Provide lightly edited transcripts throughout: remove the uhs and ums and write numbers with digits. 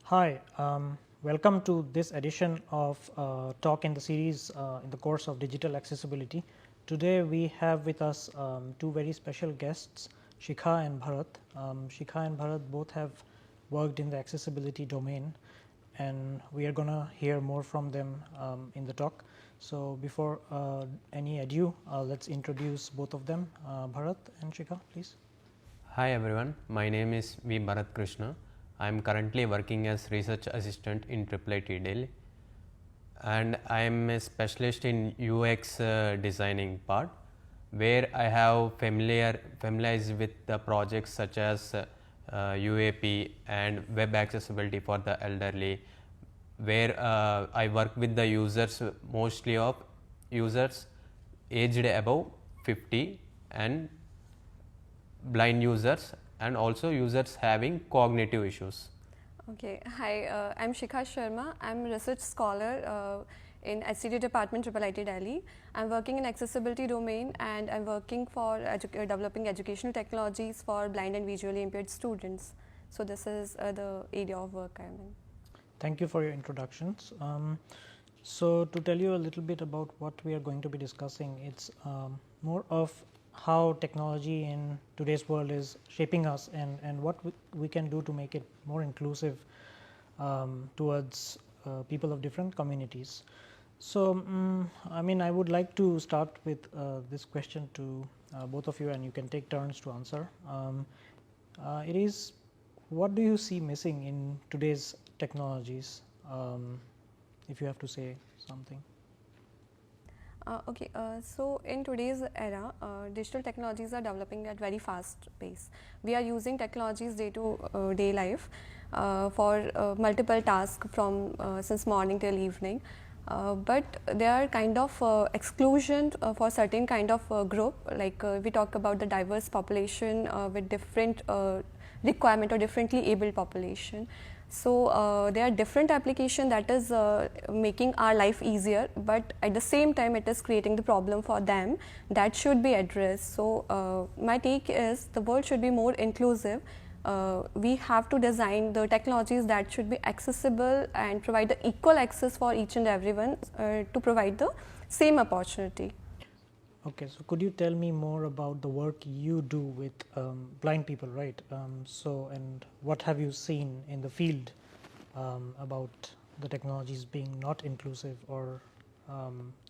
Hi, welcome to this edition of talk in the series in the course of digital accessibility. Today we have with us two very special guests, Shikha and Bharat. Shikha and Bharat both have worked in the accessibility domain, and we are going to hear more from them in the talk. So before any ado, let's introduce both of them. Bharat and Shikha, please. Hi everyone, my name is V. Bharat Krishna. I am currently working as research assistant in IIIT Delhi, and I am a specialist in UX designing part, where I have familiarized with the projects such as UAP and web accessibility for the elderly, where I work with the users, mostly of users aged above 50 and blind users, and also users having cognitive issues. Okay, hi, I'm Shikha Sharma. I'm a research scholar in HCD department IIIT Delhi. I'm working in accessibility domain, and I'm working for developing educational technologies for blind and visually impaired students. So this is the area of work I'm in. Thank you for your introductions. So to tell you a little bit about what we are going to be discussing, it's more of how technology in today's world is shaping us, and what we can do to make it more inclusive towards people of different communities. So I mean, I would like to start with this question to both of you, and you can take turns to answer. It is, what do you see missing in today's technologies, if you have to say something? So in today's era, digital technologies are developing at very fast pace. We are using technologies day to day life for multiple tasks from since morning till evening. But there are kind of exclusion for certain kind of group, like we talk about the diverse population with different requirement or differently abled population. So there are different applications that is making our life easier, but at the same time it is creating the problem for them that should be addressed. So my take is the world should be more inclusive. We have to design the technologies that should be accessible and provide the equal access for each and everyone to provide the same opportunity. Okay, so could you tell me more about the work you do with blind people, right? So, and what have you seen in the field about the technologies being not inclusive or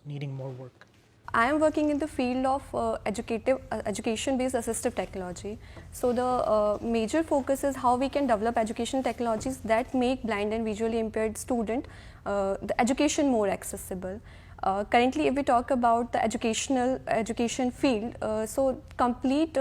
needing more work? I am working in the field of education-based assistive technology. So the major focus is how we can develop education technologies that make blind and visually impaired student the education more accessible. Currently, if we talk about the education field, so complete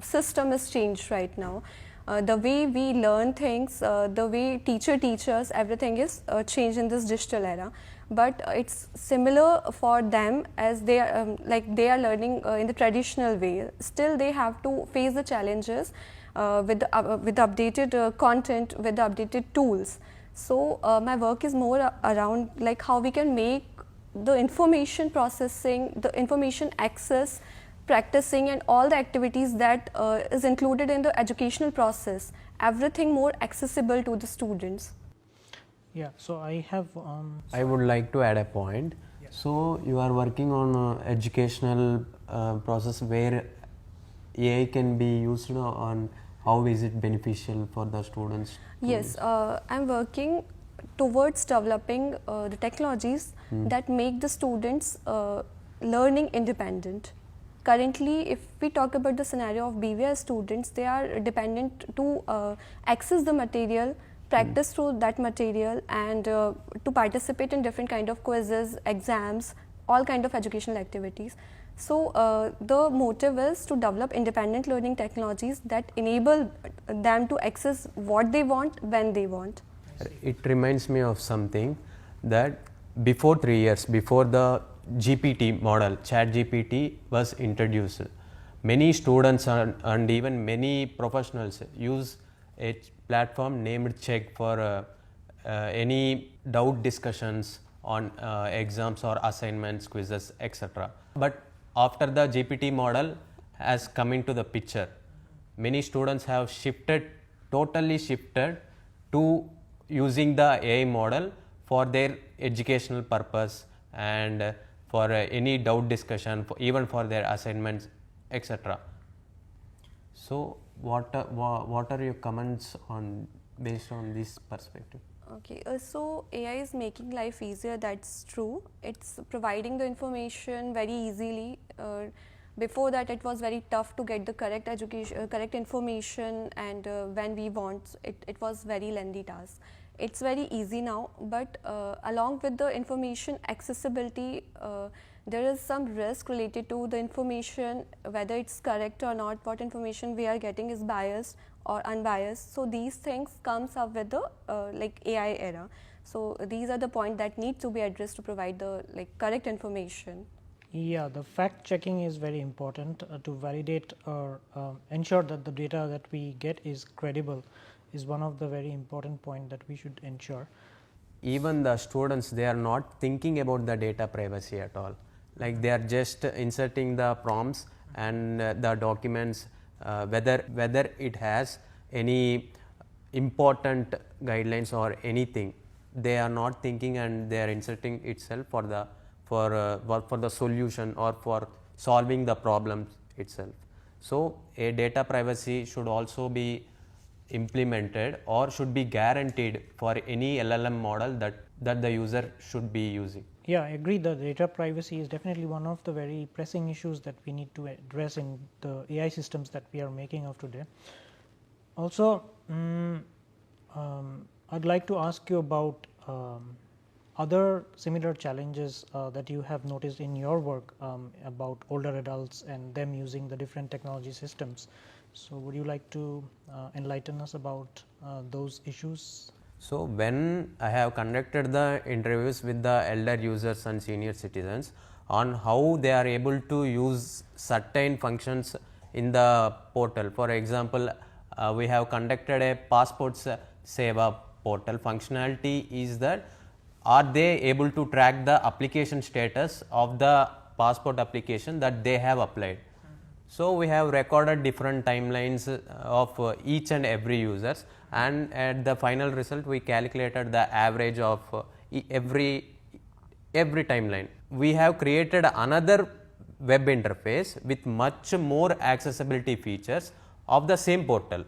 system is changed right now. The way we learn things, the way teacher teaches, everything is changed in this digital era. But it's similar for them as they are they are learning in the traditional way. Still, they have to face the challenges with the updated content, with the updated tools. So my work is more around like how we can make the information processing, the information access, practicing, and all the activities that is included in the educational process, everything more accessible to the students. Yeah, so I have. I would like to add a point. Yes. So you are working on educational process where AI can be used on how is it beneficial for the students? Yes, I'm working towards developing the technologies that make the students learning independent. Currently, if we talk about the scenario of BVI students, they are dependent to access the material, practice through that material, and to participate in different kind of quizzes, exams, all kind of educational activities. So the motive is to develop independent learning technologies that enable them to access what they want when they want. It reminds me of something that before 3 years, before the GPT model, Chat GPT was introduced, many students and even many professionals use a platform named Check for any doubt discussions on exams or assignments, quizzes, etc. But after the GPT model has come into the picture, many students have totally shifted to using the AI model for their educational purpose and for any doubt discussion, even for their assignments, etc. So, what are your comments on based on this perspective? Okay, so AI is making life easier, that's true. It's providing the information very easily. Before that, it was very tough to get the correct education, correct information, and when we want, it was very lengthy task. It's very easy now, but along with the information accessibility, there is some risk related to the information, whether it's correct or not, what information we are getting is biased or unbiased. So these things comes up with the like AI era. So these are the points that need to be addressed to provide the like correct information. Yeah, the fact checking is very important to validate or ensure that the data that we get is credible is one of the very important point that we should ensure. Even the students, they are not thinking about the data privacy at all. Like they are just inserting the prompts and the documents, whether it has any important guidelines or anything. They are not thinking and they are inserting itself for the solution or for solving the problems itself. So a data privacy should also be implemented or should be guaranteed for any LLM model that the user should be using. Yeah, I agree that data privacy is definitely one of the very pressing issues that we need to address in the AI systems that we are making of today. Also, I'd like to ask you about other similar challenges that you have noticed in your work about older adults and them using the different technology systems. So, would you like to enlighten us about those issues? So, when I have conducted the interviews with the elder users and senior citizens on how they are able to use certain functions in the portal. For example, we have conducted a passport seva portal. Functionality is that are they able to track the application status of the passport application that they have applied. So, we have recorded different timelines of each and every users, and at the final result we calculated the average of every timeline. We have created another web interface with much more accessibility features of the same portal,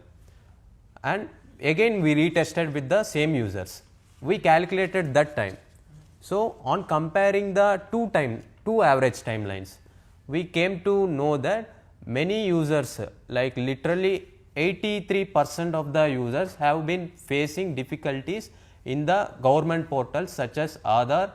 and again we retested with the same users. We calculated that time. So, on comparing the two average timelines, we came to know that many users, like literally 83% of the users have been facing difficulties in the government portals such as Aadhaar,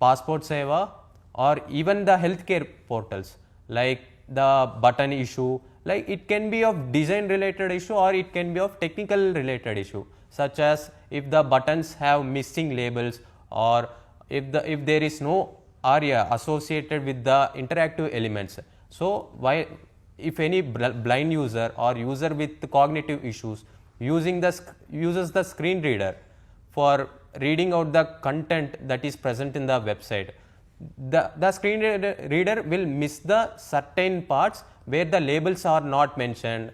Passport Seva, or even the healthcare portals, like the button issue. Like it can be of design related issue or it can be of technical related issue, such as if the buttons have missing labels or if there is no ARIA associated with the interactive elements. So, if any blind user or user with cognitive issues uses the screen reader for reading out the content that is present in the website, the screen reader will miss the certain parts where the labels are not mentioned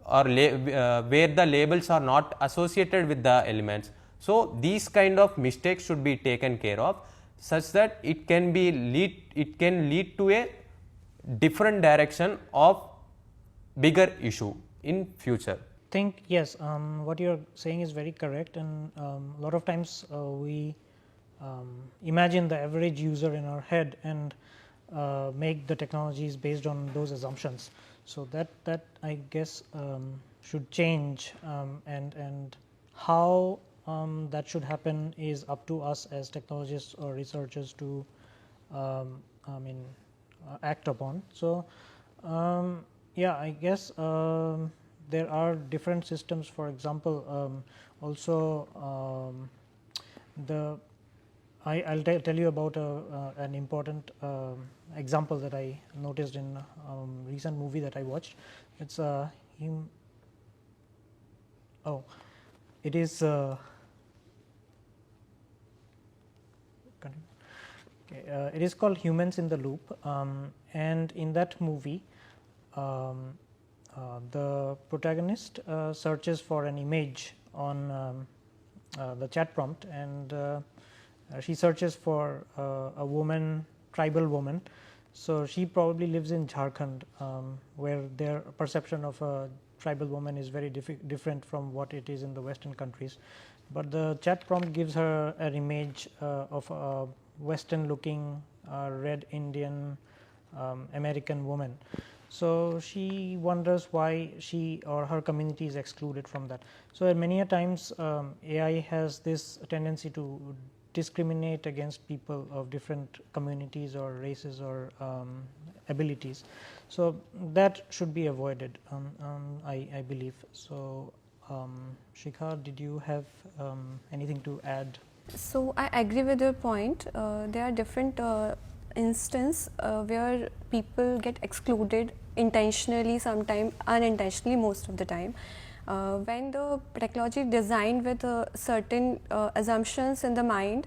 or where the labels are not associated with the elements. So, these kind of mistakes should be taken care of such that it can lead to a different direction of bigger issue in future. Yes, what you are saying is very correct, and a lot of times we imagine the average user in our head and make the technologies based on those assumptions. So that I guess should change, and how that should happen is up to us as technologists or researchers to act upon. So, yeah, I guess there are different systems. For example, also I'll tell you about an important example that I noticed in recent movie that I watched. It's it is it is called Humans in the Loop, and in that movie the protagonist searches for an image on the chat prompt, and she searches for a woman, tribal woman. So, she probably lives in Jharkhand, where their perception of a tribal woman is very different from what it is in the Western countries. But the chat prompt gives her an image of a Western looking red Indian American woman. So, she wonders why she or her community is excluded from that. So, many a times AI has this tendency to discriminate against people of different communities or races or abilities. So, that should be avoided, I believe. So, Shikha, did you have anything to add? So, I agree with your point. There are different instances where people get excluded intentionally, sometimes unintentionally, most of the time. When the technology designed with certain assumptions in the mind,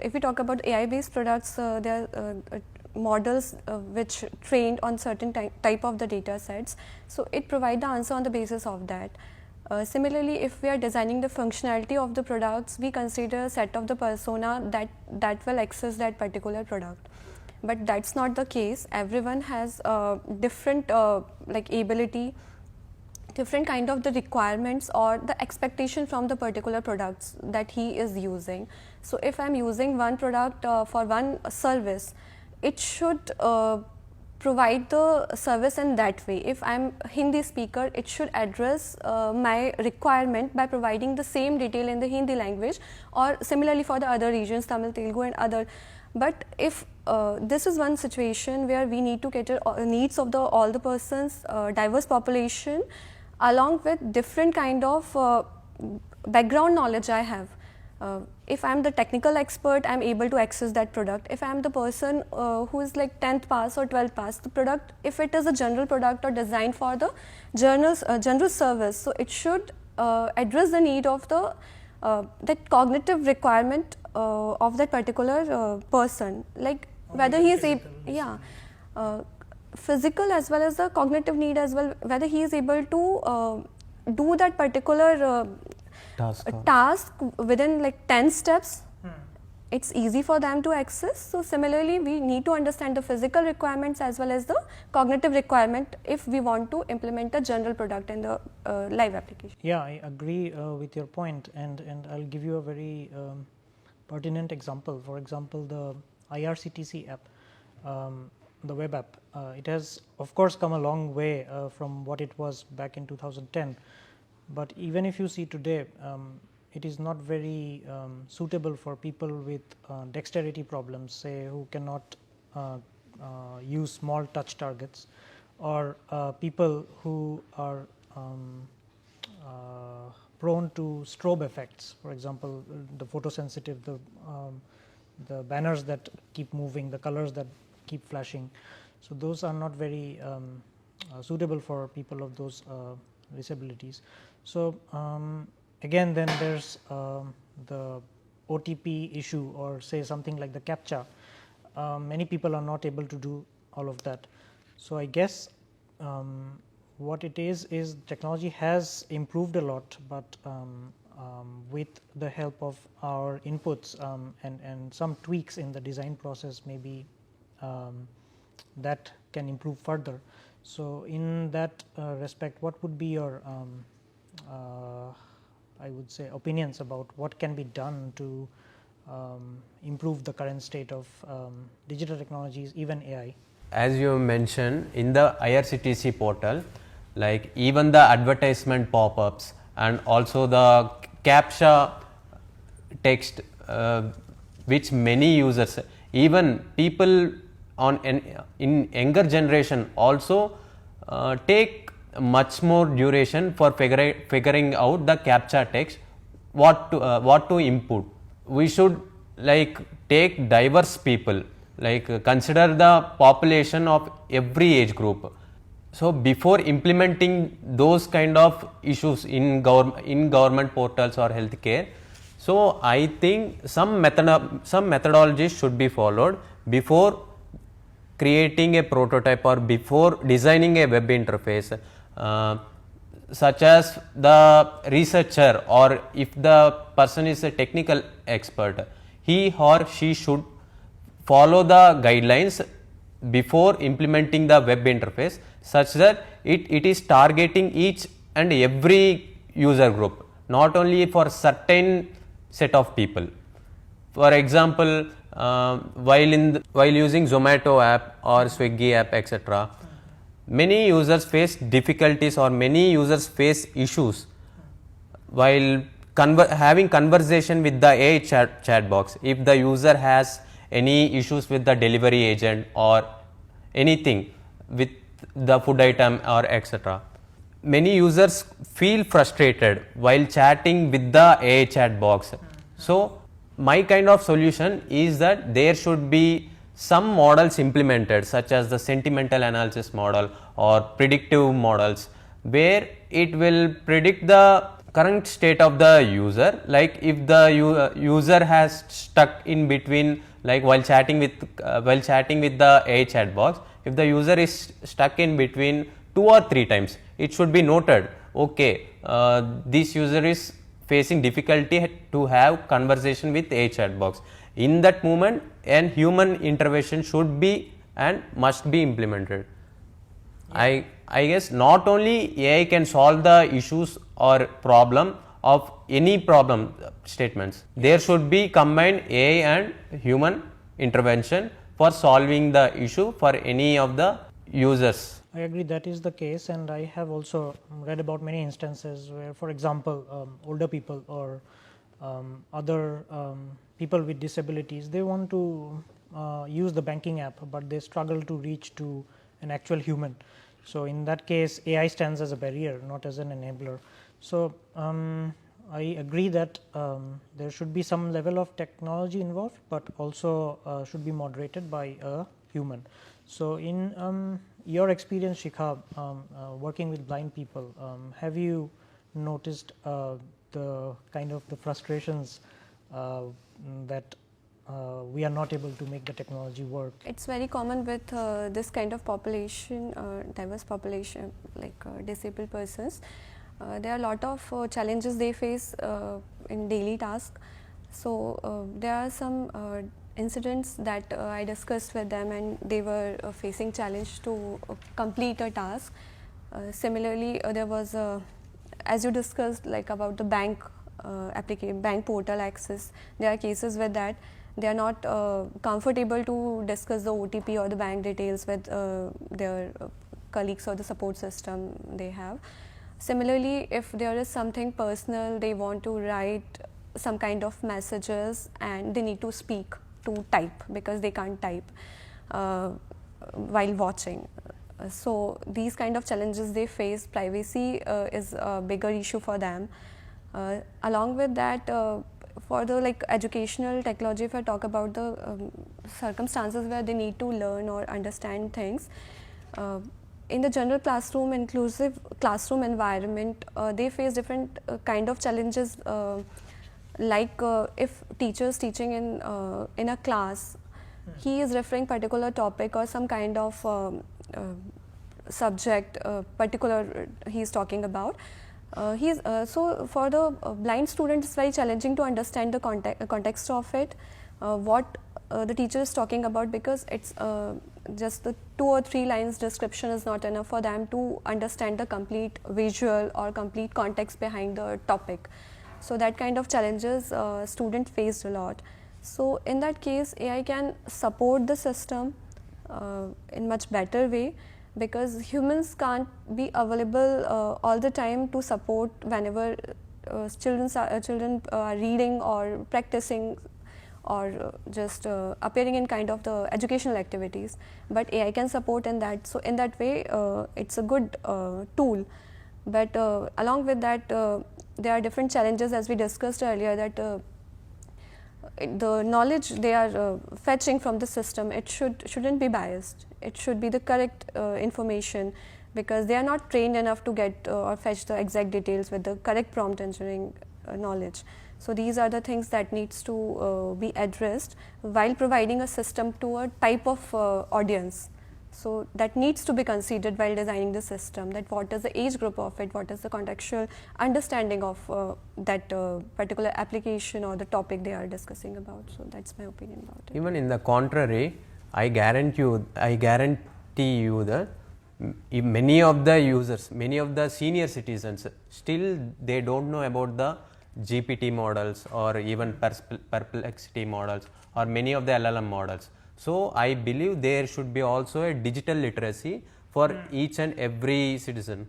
if we talk about AI based products, there are models which trained on certain type of the data sets. So, it provides the answer on the basis of that. Similarly, if we are designing the functionality of the products, we consider a set of the persona that will access that particular product. But that is not the case. Everyone has different like ability, different kind of the requirements or the expectation from the particular products that he is using. So, if I am using one product for one service, it should provide the service in that way. If I am Hindi speaker, it should address my requirement by providing the same detail in the Hindi language, or similarly for the other regions, Tamil, Telugu and other. But if this is one situation where we need to cater needs of all the persons, diverse population, along with different kind of background knowledge I have. If I am the technical expert, I am able to access that product. If I am the person who is like 10th pass or 12th pass, the product, if it is a general product or designed for the general service, so it should address the need of the that cognitive requirement of that particular person, like whether he is physical as well as the cognitive need as well, whether he is able to do that particular task within like 10 steps. It's easy for them to access. So, similarly, we need to understand the physical requirements as well as the cognitive requirement if we want to implement a general product in the live application. Yeah, I agree with your point, and I'll give you a very pertinent example. For example, the IRCTC app, the web app, it has of course come a long way from what it was back in 2010, but even if you see today, it is not very suitable for people with dexterity problems, say who cannot use small touch targets, or people who are prone to strobe effects. For example, the photosensitive, the banners that keep moving, the colors that keep flashing. So, those are not very suitable for people of those disabilities. So, again then there is the OTP issue, or say something like the CAPTCHA. Many people are not able to do all of that. So, I guess what it is technology has improved a lot, but with the help of our inputs and some tweaks in the design process, maybe that can improve further. So, in that respect, what would be your I would say opinions about what can be done to improve the current state of digital technologies, even AI? As you mentioned, in the IRCTC portal, like even the advertisement pop-ups and also the CAPTCHA text, which many users, even people in younger generation also take much more duration for figuring out the CAPTCHA text, what to input. We should like take diverse people, like consider the population of every age group. So, before implementing those kind of issues in government portals or healthcare, so I think some methodologies should be followed before creating a prototype or before designing a web interface. such as the researcher, or if the person is a technical expert, he or she should follow the guidelines before implementing the web interface, such that it is targeting each and every user group, not only for certain set of people. For example, while using Zomato app or Swiggy app, etc., many users face difficulties or many users face issues while having conversation with the AI chat box. If the user has any issues with the delivery agent or anything with the food item or etc., many users feel frustrated while chatting with the AI chat box. So my kind of solution is that there should be some models implemented, such as the sentimental analysis model or predictive models, where it will predict the current state of the user. Like if the user has stuck in between, like while chatting with the AI chat box, if the user is stuck in between 2 or 3 times, it should be noted, okay, this user is facing difficulty to have conversation with AI chat box. In that moment, an human intervention should be and must be implemented. I guess not only AI can solve the issues or problem of any problem statements, there should be combined AI and human intervention for solving the issue for any of the users. I agree that is the case, and I have also read about many instances where, for example, older people or other people with disabilities, they want to use the banking app, but they struggle to reach to an actual human. So in that case, AI stands as a barrier, not as an enabler. So I agree that there should be some level of technology involved, but also should be moderated by a human. So in your experience, Shikha, working with blind people, have you noticed the kind of the frustrations that we are not able to make the technology work? It's very common with this kind of population, diverse population, like disabled persons. There are a lot of challenges they face in daily task. So there are some incidents that I discussed with them, and they were facing challenge to complete a task. Similarly, there was as you discussed, like about the bank application, bank portal access. There are cases where that they are not comfortable to discuss the OTP or the bank details with their colleagues or the support system they have. Similarly, if there is something personal, they want to write some kind of messages and they need to speak to type because they can't type while watching. So these kind of challenges they face, privacy is a bigger issue for them. Along with that, for the like educational technology, if I talk about the circumstances where they need to learn or understand things, in the general classroom, inclusive classroom environment, they face different kind of challenges. Like if teachers teaching in a class, he is referring particular topic or some kind of subject particular he is talking about. So for the blind student, it's very challenging to understand the context of it, what the teacher is talking about, because it's just the 2 or 3 lines description is not enough for them to understand the complete visual or complete context behind the topic. So that kind of challenges student faced a lot. So in that case, AI can support the system in much better way, because humans can't be available all the time to support whenever children are reading or practicing or just appearing in kind of the educational activities, but AI can support in that. So in that way, it's a good tool. But along with that, there are different challenges, as we discussed earlier, that the knowledge they are fetching from the system, it shouldn't be biased. It should be the correct information, because they are not trained enough to get or fetch the exact details with the correct prompt engineering knowledge. So these are the things that needs to be addressed while providing a system to a type of audience. So that needs to be considered while designing the system, that what is the age group of it, what is the contextual understanding of that particular application or the topic they are discussing about. So that's my opinion about it. Even in the contrary, I guarantee you that many of the users, many of the senior citizens, still they don't know about the GPT models or even perplexity models or many of the LLM models. So I believe there should be also a digital literacy for each and every citizen.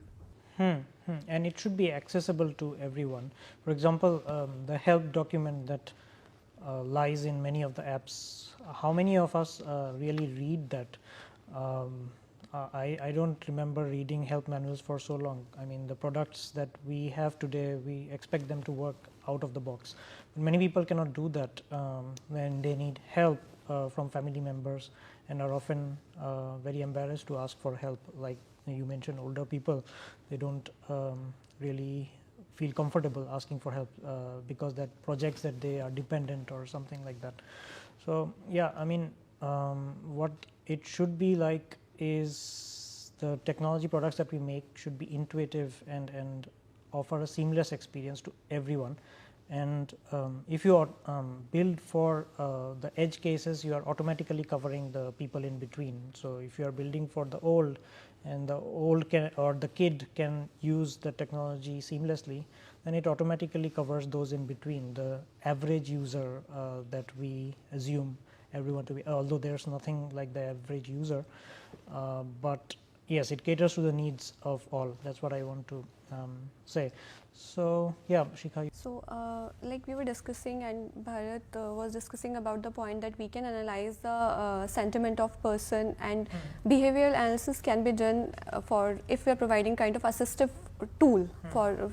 And it should be accessible to everyone. For example, the help document that lies in many of the apps, how many of us really read that? I don't remember reading help manuals for so long. I mean, the products that we have today, we expect them to work out of the box. But many people cannot do that when they need help from family members and are often very embarrassed to ask for help. Like you mentioned, older people, they don't really feel comfortable asking for help because that projects that they are dependent or something like that. So yeah, I mean, what it should be like is the technology products that we make should be intuitive and offer a seamless experience to everyone. And if you are build for the edge cases, you are automatically covering the people in between. So if you are building for the old, and the old can or the kid can use the technology seamlessly, then it automatically covers those in between, the average user that we assume everyone to be, although there's nothing like the average user, but yes, it caters to the needs of all. That's what I want to say. So yeah, Shikha. So like we were discussing, and Bharat was discussing about the point that we can analyze the sentiment of person, and behavioral analysis can be done for if we are providing kind of assistive tool for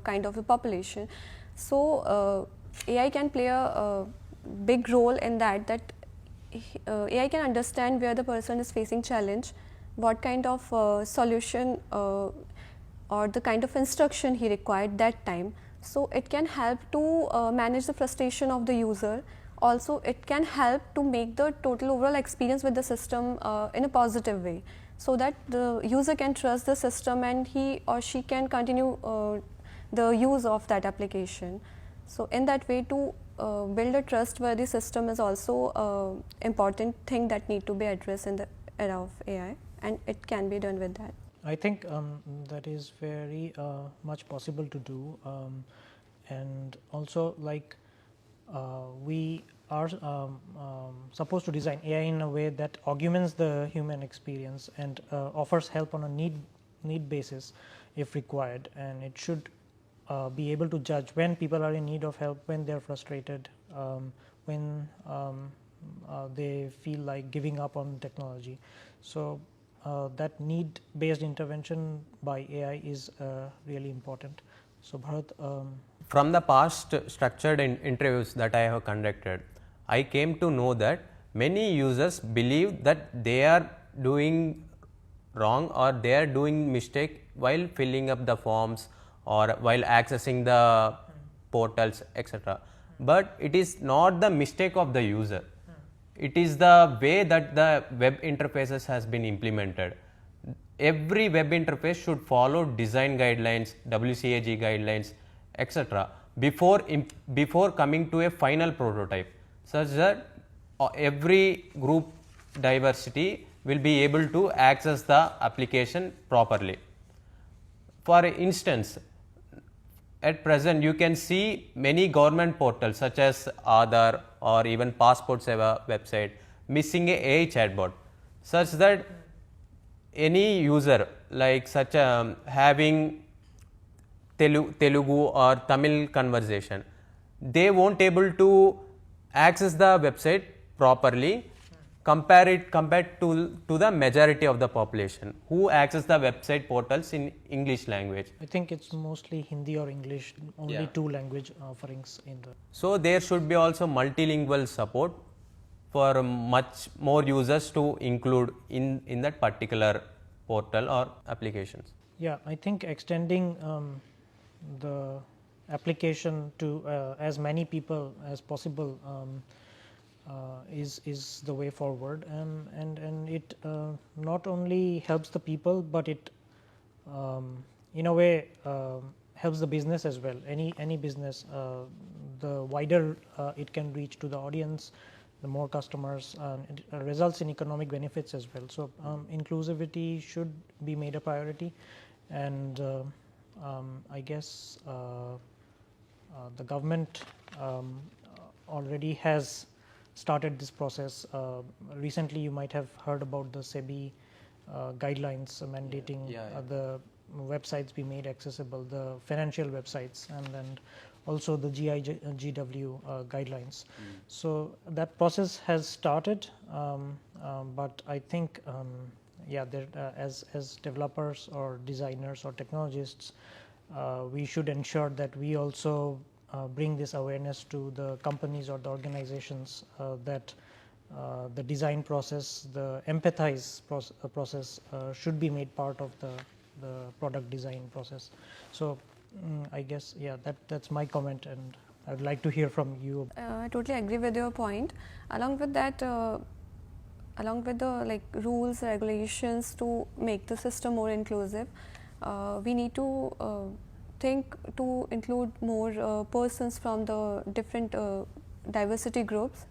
kind of the population. So AI can play a big role in that, AI can understand where the person is facing challenge, what kind of solution or the kind of instruction he required that time. So it can help to manage the frustration of the user. Also it can help to make the total overall experience with the system in a positive way, so that the user can trust the system and he or she can continue the use of that application. So in that way, to build a trustworthy system is also important thing that need to be addressed in the era of AI, and it can be done with that. I think that is very much possible to do, and also like we are supposed to design AI in a way that augments the human experience and offers help on a need basis if required, and it should be able to judge when people are in need of help, when they are frustrated, when they feel like giving up on technology. So that need based intervention by AI is really important. So Bharat, from the past structured interviews that I have conducted, I came to know that many users believe that they are doing wrong or they are doing mistake while filling up the forms or while accessing the portals, etc. But it is not the mistake of the user. It is the way that the web interfaces has been implemented. Every web interface should follow design guidelines, WCAG guidelines, etc. before coming to a final prototype, such that every group diversity will be able to access the application properly. For instance, at present you can see many government portals such as Aadhaar or even Passport Seva website missing a AI chatbot, such that any user like such having Telugu or Tamil conversation, they won't able to access the website properly compared to the majority of the population who access the website portals in English language. I think it's mostly Hindi or English, only two language offerings in the. So there should be also multilingual support for much more users to include in that particular portal or applications. Yeah, I think extending the application to as many people as possible is the way forward, and it not only helps the people, but it in a way helps the business as well. Any business, the wider it can reach to the audience, the more customers, it results in economic benefits as well. So inclusivity should be made a priority, and I guess the government already has started this process. Recently, you might have heard about the SEBI guidelines mandating the websites be made accessible, the financial websites, and then also the GW guidelines. So that process has started, but I think there, as developers or designers or technologists, we should ensure that we also bring this awareness to the companies or the organizations that the design process, the empathize process should be made part of the product design process. So I guess that's my comment, and I would like to hear from you. I totally agree with your point. Along with that, along with the rules, regulations to make the system more inclusive, we need to think to include more persons from the different diversity groups.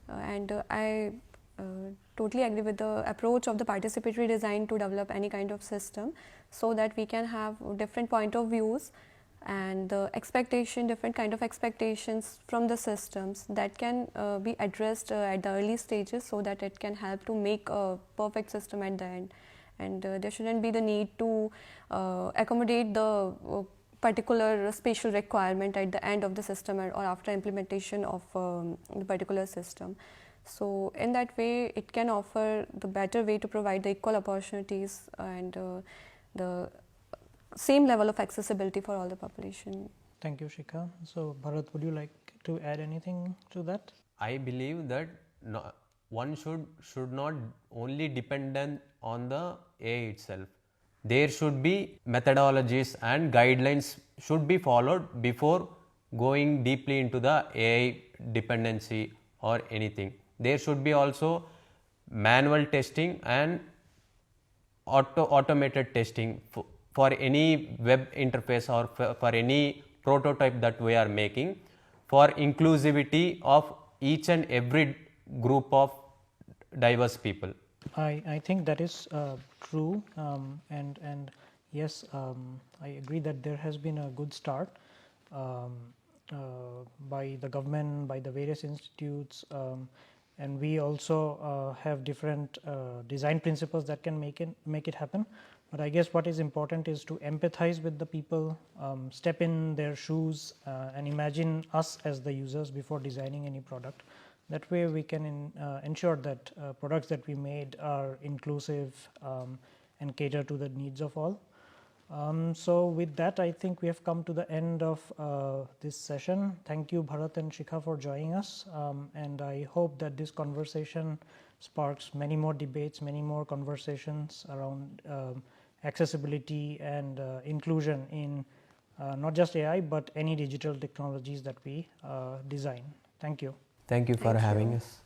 And I totally agree with the approach of the participatory design to develop any kind of system, so that we can have different point of views and different kind of expectations from the systems that can be addressed at the early stages, so that it can help to make a perfect system at the end. And there shouldn't be the need to accommodate the particular spatial requirement at the end of the system or after implementation of the particular system. So in that way, it can offer the better way to provide the equal opportunities and the same level of accessibility for all the population. Thank you, Shikha. So Bharat, would you like to add anything to that? I believe that one should not only depend on the AI itself. There should be methodologies and guidelines should be followed before going deeply into the AI dependency or anything. There should be also manual testing and automated testing for any web interface or for any prototype that we are making, for inclusivity of each and every group of diverse people. I think that is true, and yes, I agree that there has been a good start by the government, by the various institutes, and we also have different design principles that can make it happen. But I guess what is important is to empathize with the people, step in their shoes, and imagine us as the users before designing any product. That way we can ensure that products that we made are inclusive and cater to the needs of all. So with that, I think we have come to the end of this session. Thank you, Bharat and Shikha, for joining us, and I hope that this conversation sparks many more debates, many more conversations around accessibility and inclusion in not just AI, but any digital technologies that we design. Thank you. Thank you for having us.